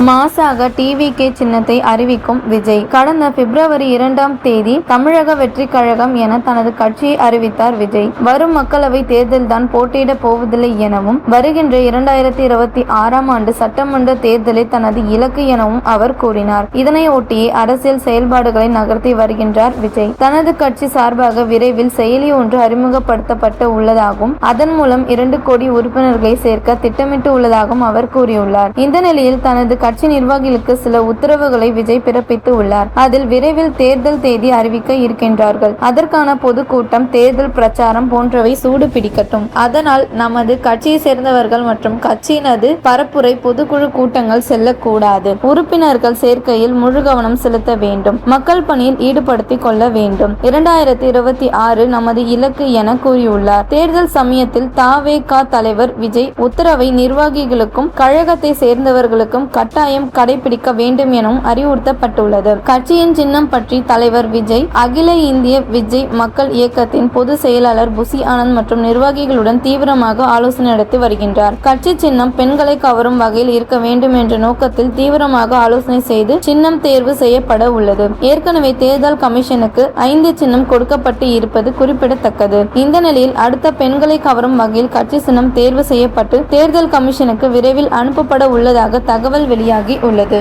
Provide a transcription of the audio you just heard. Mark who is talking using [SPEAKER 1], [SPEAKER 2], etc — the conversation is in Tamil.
[SPEAKER 1] மாசாக டிவிகே சின்னத்தை அறிவிக்கும் விஜய். கடந்த பிப்ரவரி 2ஆம் தேதி தமிழக வெற்றி கழகம் என தனது கட்சியை அறிவித்தார் விஜய். வரும் மக்களவை தேர்தல்தான் போட்டியிடப் போவதில்லை எனவும், வருகின்ற 2026ஆம் ஆண்டு சட்டமன்ற தேர்தலை தனது இலக்கு எனவும் அவர் கூறினார். இதனை ஒட்டியே அரசியல் செயல்பாடுகளை நகர்த்தி வருகின்றார் விஜய். தனது கட்சி சார்பாக விரைவில் செயலி ஒன்று அறிமுகப்படுத்தப்பட்டு உள்ளதாகவும், அதன் மூலம் 2 கோடி உறுப்பினர்களை சேர்க்க திட்டமிட்டு உள்ளதாகவும் அவர் கூறியுள்ளார். இந்த நிலையில் தனது கட்சி நிர்வாகிகளுக்கு சில உத்தரவுகளை விஜய் பிறப்பித்து உள்ளார். அதில் விரைவில் தேர்தல் தேதி அறிவிக்க இருக்கின்றார்கள். அதற்கான பொதுக்கூட்டம், தேர்தல் பிரச்சாரம் போன்றவை சூடு பிடிக்கட்டும். அதனால் நமது கட்சியை சேர்ந்தவர்கள் மற்றும் கட்சியினது பரப்புரை பொதுக்குழு கூட்டங்கள் செல்லக்கூடாது. உறுப்பினர்கள் சேர்க்கையில் முழு கவனம் செலுத்த வேண்டும். மக்கள் பணியில் ஈடுபடுத்திக் கொள்ள வேண்டும். 2026 நமது இலக்கு என கூறியுள்ளார். தேர்தல் சமயத்தில் த.வே.க. தலைவர் விஜய் உத்தரவை நிர்வாகிகளுக்கும் கழகத்தை சேர்ந்தவர்களுக்கும் கட்டாயம் கடைபிடிக்க வேண்டும் எனவும் அறிவுறுத்தப்பட்டுள்ளது. கட்சியின் சின்னம் பற்றி தலைவர் விஜய் அகில இந்திய விஜய் மக்கள் இயக்கத்தின் பொதுச் செயலாளர் புசி ஆனந்த் மற்றும் நிர்வாகிகளுடன் தீவிரமாக ஆலோசனை நடத்தி வருகின்றார். கட்சி சின்னம் பெண்களை கவரும் வகையில் இருக்க வேண்டும் என்ற நோக்கத்தில் தீவிரமாக ஆலோசனை செய்து சின்னம் தேர்வு செய்யப்பட உள்ளது. ஏற்கனவே தேர்தல் கமிஷனுக்கு 5 சின்னம் கொடுக்கப்பட்டு இருப்பது குறிப்பிடத்தக்கது. இந்த நிலையில் அடுத்த பெண்களை கவரும் வகையில் கட்சி சின்னம் தேர்வு செய்யப்பட்டு தேர்தல் கமிஷனுக்கு விரைவில் அனுப்பப்பட உள்ளதாக தகவல் வெளியாகி உள்ளது.